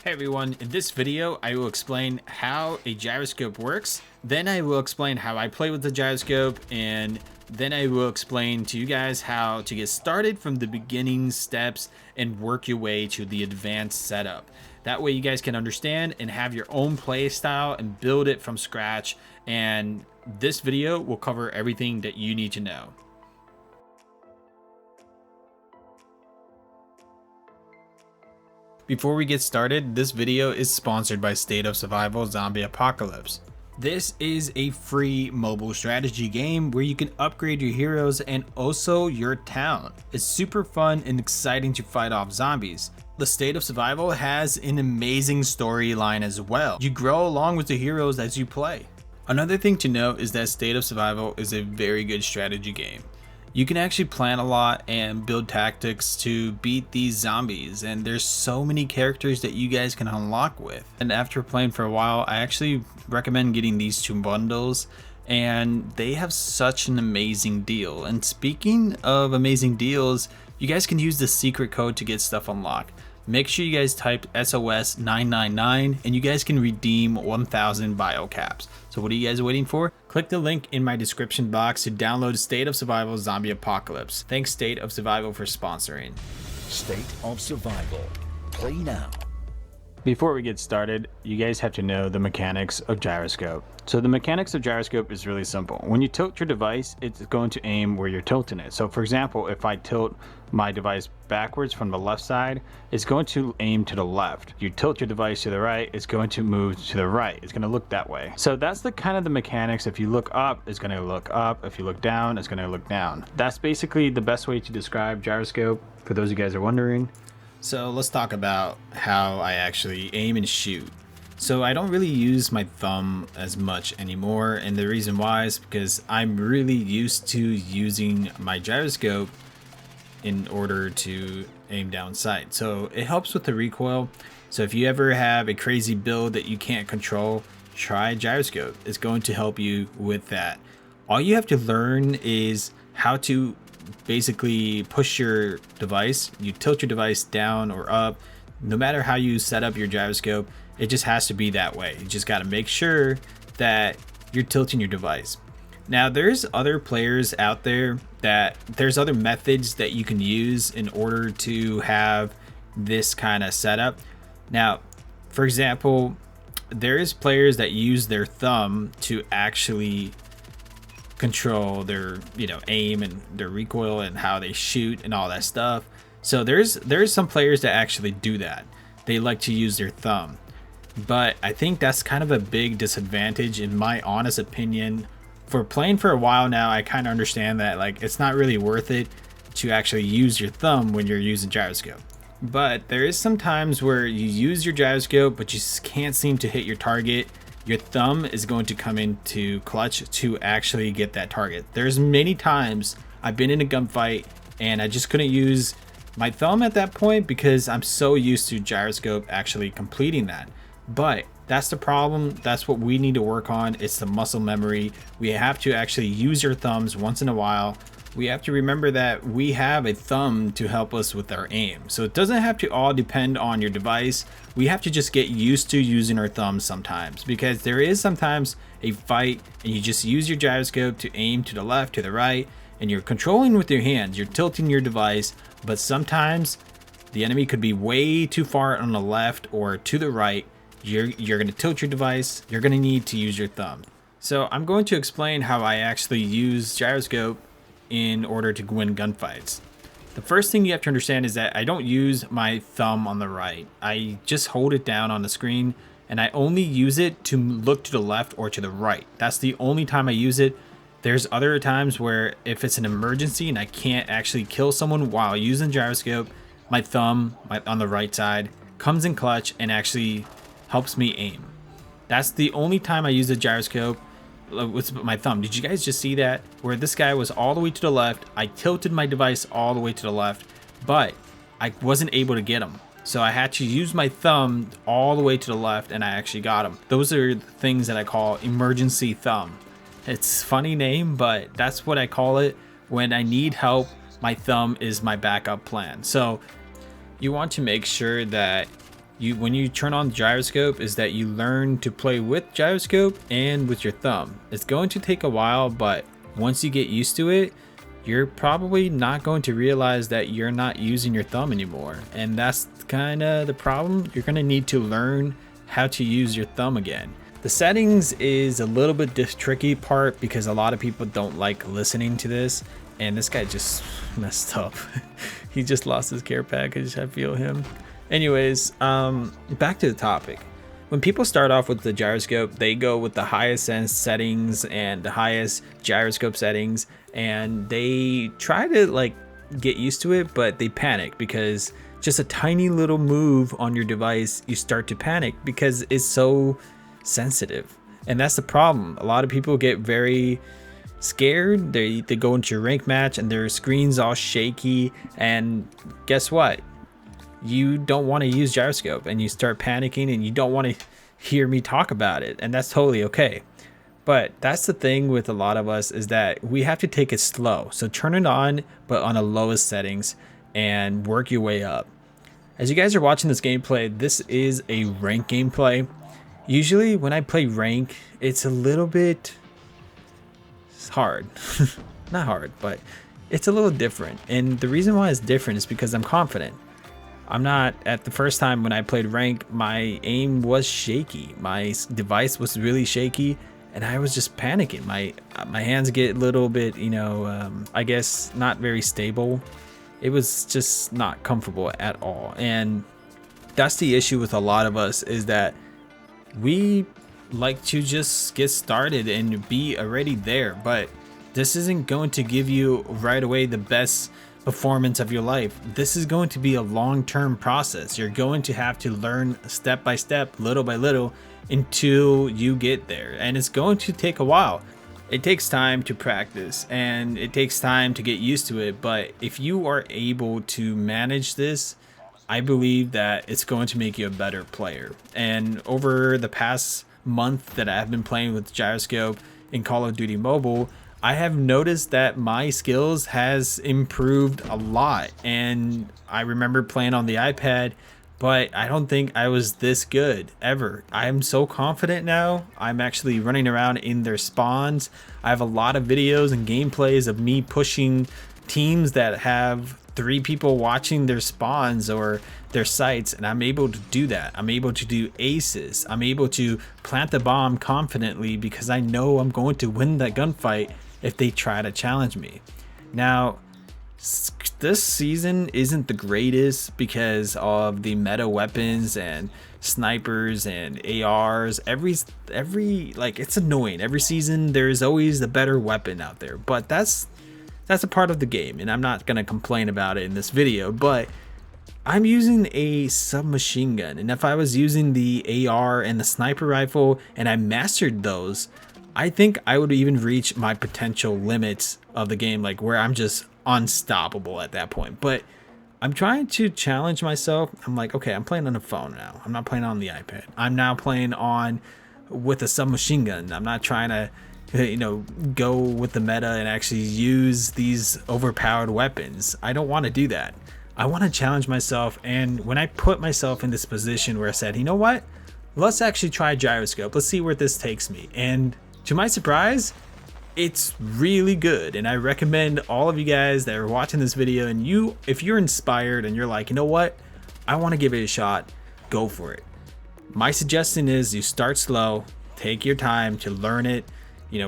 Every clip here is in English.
Hey everyone, in this video I will explain how a gyroscope works, then I will explain how I play with the gyroscope, and then I will explain to you guys how to get started from the beginning steps and work your way to the advanced setup. That way you guys can understand and have your own play style and build it from scratch, and this video will cover everything that you need to know. Before we get started, this video is sponsored by State of Survival Zombie Apocalypse. This is a free mobile strategy game where you can upgrade your heroes and also your town. It's super fun and exciting to fight off zombies. The State of Survival has an amazing storyline as well. You grow along with the heroes as you play. Another thing to note is that State of Survival is a very good strategy game. You can actually plan a lot and build tactics to beat these zombies, and there's so many characters that you guys can unlock with. And after playing for a while, I actually recommend getting these two bundles, and they have such an amazing deal. And speaking of amazing deals, you guys can use the secret code to get stuff unlocked. Make sure you guys type SOS 999 and you guys can redeem 1000 BIOCAPS. So what are you guys waiting for? Click the link in my description box to download State of Survival Zombie Apocalypse. Thanks State of Survival for sponsoring. State of Survival. Play now. Before we get started, you guys have to know the mechanics of gyroscope. So the mechanics of gyroscope is really simple. When you tilt your device, it's going to aim where you're tilting it. So for example, if I tilt my device backwards from the left side, it's going to aim to the left. You tilt your device to the right, it's going to move to the right. It's going to look that way. So that's the kind of the mechanics. If you look up, it's going to look up. If you look down, it's going to look down. That's basically the best way to describe gyroscope for those of you guys are wondering. So let's talk about how I actually aim and shoot. So I don't really use my thumb as much anymore, and the reason why is because I'm really used to using my gyroscope in order to aim down sight. So it helps with the recoil. So if you ever have a crazy build that you can't control, try gyroscope. It's going to help you with that. All you have to learn is how to basically push your device. You tilt your device down or up. No matter how you set up your gyroscope, it just has to be that way. You just got to make sure that you're tilting your device. Now there's other players out there that there's other methods that you can use in order to have this kind of setup. Now, for example, there is players that use their thumb to actually control their aim and their recoil and how they shoot and all that stuff. So there's some players that actually do that. They like to use their thumb, but I think that's kind of a big disadvantage in my honest opinion. For playing for a while now, I kind of understand that like it's not really worth it to actually use your thumb when you're using gyroscope. But there is some times where you use your gyroscope but you just can't seem to hit your target. Your thumb is going to come into clutch to actually get that target. There's many times I've been in a gunfight and I just couldn't use my thumb at that point because I'm so used to gyroscope actually completing that. But that's the problem. That's what we need to work on. It's the muscle memory. We have to actually use your thumbs once in a while. We have to remember that we have a thumb to help us with our aim. So it doesn't have to all depend on your device. We have to just get used to using our thumbs sometimes, because there is sometimes a fight and you just use your gyroscope to aim to the left, to the right, and you're controlling with your hands. You're tilting your device, but sometimes the enemy could be way too far on the left or to the right. You're going to tilt your device. You're going to need to use your thumb. So I'm going to explain how I actually use gyroscope in order to win gunfights. The first thing you have to understand is that I don't use my thumb on the right. I just hold it down on the screen and I only use it to look to the left or to the right. That's the only time I use it. There's other times where if it's an emergency and I can't actually kill someone while using gyroscope, my thumb on the right side comes in clutch and actually helps me aim. That's the only time I use the gyroscope with my thumb. Did you guys just see that? Where this guy was all the way to the left. I tilted my device all the way to the left, but I wasn't able to get him. So I had to use my thumb all the way to the left and I actually got him. Those are the things that I call emergency thumb. It's a funny name, but that's what I call it. When I need help, my thumb is my backup plan. So you want to make sure that when you turn on the gyroscope is that you learn to play with gyroscope and with your thumb. It's going to take a while, but once you get used to it, you're probably not going to realize that you're not using your thumb anymore. And that's kind of the problem. You're going to need to learn how to use your thumb again. The settings is a little bit the tricky part because a lot of people don't like listening to this. And this guy just messed up. He just lost his care package. I feel him. Anyways, back to the topic. When people start off with the gyroscope, they go with the highest sense settings and the highest gyroscope settings, and they try to like get used to it, but they panic because just a tiny little move on your device, you start to panic because it's so sensitive. And that's the problem. A lot of people get very scared. They go into a rank match and their screen's all shaky, and guess what? You don't want to use gyroscope and you start panicking and you don't want to hear me talk about it, and that's totally okay. But that's the thing with a lot of us is that we have to take it slow. So turn it on, but on the lowest settings, and work your way up. As you guys are watching this gameplay, this is a rank gameplay. Usually when I play rank, it's a little bit hard. Not hard, but it's a little different. And the reason why it's different is because I'm confident. I'm not, at the first time when I played rank, my aim was shaky. My device was really shaky and I was just panicking. My hands get a little bit, I guess not very stable. It was just not comfortable at all. And that's the issue with a lot of us, is that we like to just get started and be already there, but this isn't going to give you right away the best performance of your life. This is going to be a long-term process. You're going to have to learn step by step, little by little, until you get there, and it's going to take a while. It takes time to practice and it takes time to get used to it, but if you are able to manage this, I believe that it's going to make you a better player. And over the past month that I've been playing with gyroscope in Call of Duty Mobile, I have noticed that my skills has improved a lot. And I remember playing on the iPad, but I don't think I was this good ever. I'm so confident now. I'm actually running around in their spawns. I have a lot of videos and gameplays of me pushing teams that have 3 people watching their spawns or their sites, and I'm able to do that. I'm able to do aces. I'm able to plant the bomb confidently because I know I'm going to win that gunfight if they try to challenge me. Now, this season isn't the greatest because of the meta weapons and snipers and ARs. Every like, it's annoying. Every season there's always a better weapon out there, but that's a part of the game, and I'm not gonna complain about it in this video. But I'm using a submachine gun, and if I was using the AR and the sniper rifle and I mastered those, I think I would even reach my potential limits of the game, like where I'm just unstoppable at that point. But I'm trying to challenge myself. I'm like, okay, I'm playing on a phone now. I'm not playing on the iPad. I'm now playing on with a submachine gun. I'm not trying to go with the meta and actually use these overpowered weapons. I don't want to do that. I want to challenge myself. And when I put myself in this position where I said, you know what, let's actually try gyroscope, let's see where this takes me, and to my surprise, it's really good. And I recommend all of you guys that are watching this video, and if you're inspired and you're like, you know what, I want to give it a shot, go for it. My suggestion is you start slow, take your time to learn it,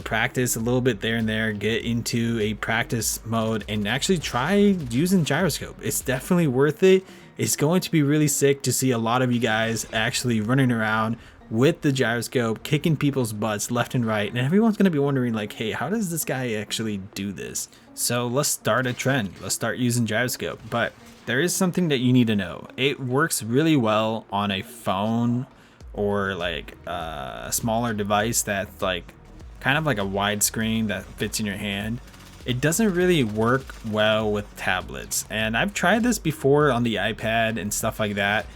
practice a little bit there and there, get into a practice mode, and actually try using gyroscope. It's definitely worth it. It's going to be really sick to see a lot of you guys actually running around with the gyroscope, kicking people's butts left and right, and everyone's going to be wondering like, hey, how does this guy actually do this? So let's start a trend. Let's start using gyroscope. But there is something that you need to know. It works really well on a phone or like a smaller device that's like kind of like a widescreen that fits in your hand. It doesn't really work well with tablets, and I've tried this before on the iPad and stuff like that,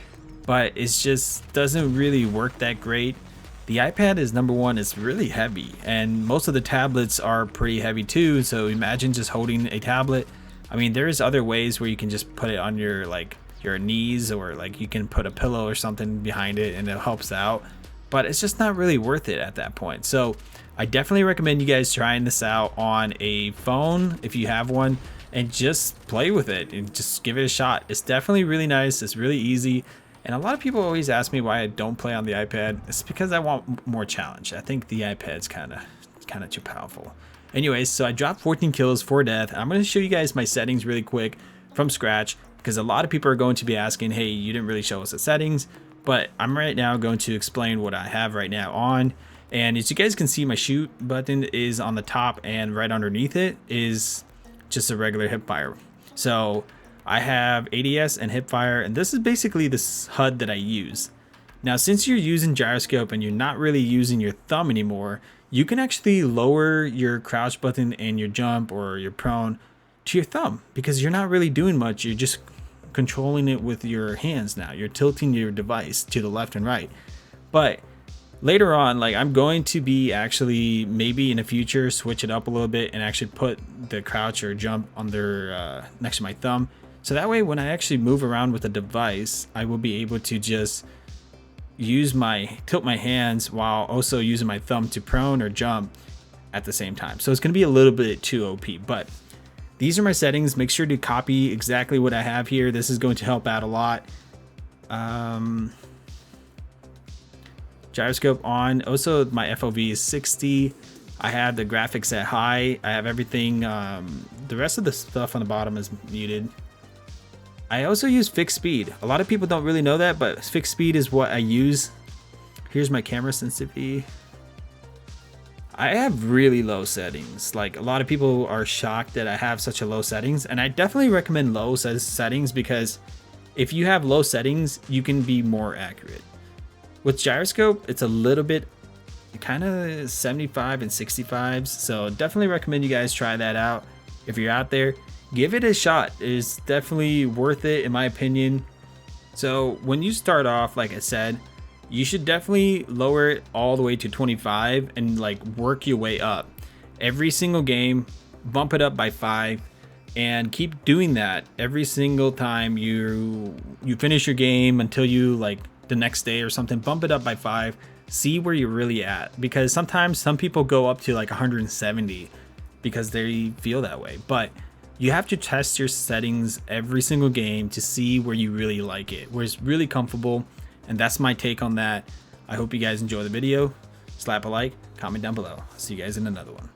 but it just doesn't really work that great. The iPad is, number one, it's really heavy, and most of the tablets are pretty heavy too. So imagine just holding a tablet. I mean, there's other ways where you can just put it on your like your knees, or like you can put a pillow or something behind it and it helps out, but it's just not really worth it at that point. So I definitely recommend you guys trying this out on a phone if you have one, and just play with it and just give it a shot. It's definitely really nice. It's really easy. And a lot of people always ask me why I don't play on the iPad. It's because I want more challenge. I think the iPad's kind of too powerful. Anyways, so I dropped 14 kills, 4 death. I'm going to show you guys my settings really quick from scratch, because a lot of people are going to be asking, hey, you didn't really show us the settings. But I'm right now going to explain what I have right now on. And as you guys can see, my shoot button is on the top, and right underneath it is just a regular hip fire. So I have ADS and hipfire, and this is basically this HUD that I use. Now, since you're using gyroscope and you're not really using your thumb anymore, you can actually lower your crouch button and your jump or your prone to your thumb, because you're not really doing much. You're just controlling it with your hands now. You're tilting your device to the left and right. But later on, like, I'm going to be actually maybe in the future switch it up a little bit and actually put the crouch or jump under next to my thumb. So that way, when I actually move around with the device, I will be able to just tilt my hands while also using my thumb to prone or jump at the same time. So it's going to be a little bit too OP, but these are my settings. Make sure to copy exactly what I have here. This is going to help out a lot. Gyroscope on. Also, my FOV is 60. I have the graphics at high. I have everything. The rest of the stuff on the bottom is muted. I also use fixed speed. A lot of people don't really know that, but fixed speed is what I use. Here's my camera sensitivity. I have really low settings. Like, a lot of people are shocked that I have such a low settings, and I definitely recommend low settings, because if you have low settings, you can be more accurate. With gyroscope, it's a little bit kind of 75 and 65s, so definitely recommend you guys try that out. If you're out there, give it a shot. It's definitely worth it, in my opinion. So when you start off, like I said, you should definitely lower it all the way to 25 and like work your way up. Every single game, bump it up by 5, and keep doing that every single time you finish your game until you, like, the next day or something. Bump it up by 5. See where you're really at, because sometimes some people go up to like 170 because they feel that way. But you have to test your settings every single game to see where you really like it, where it's really comfortable. And that's my take on that. I hope you guys enjoy the video. Slap a like, comment down below. See you guys in another one.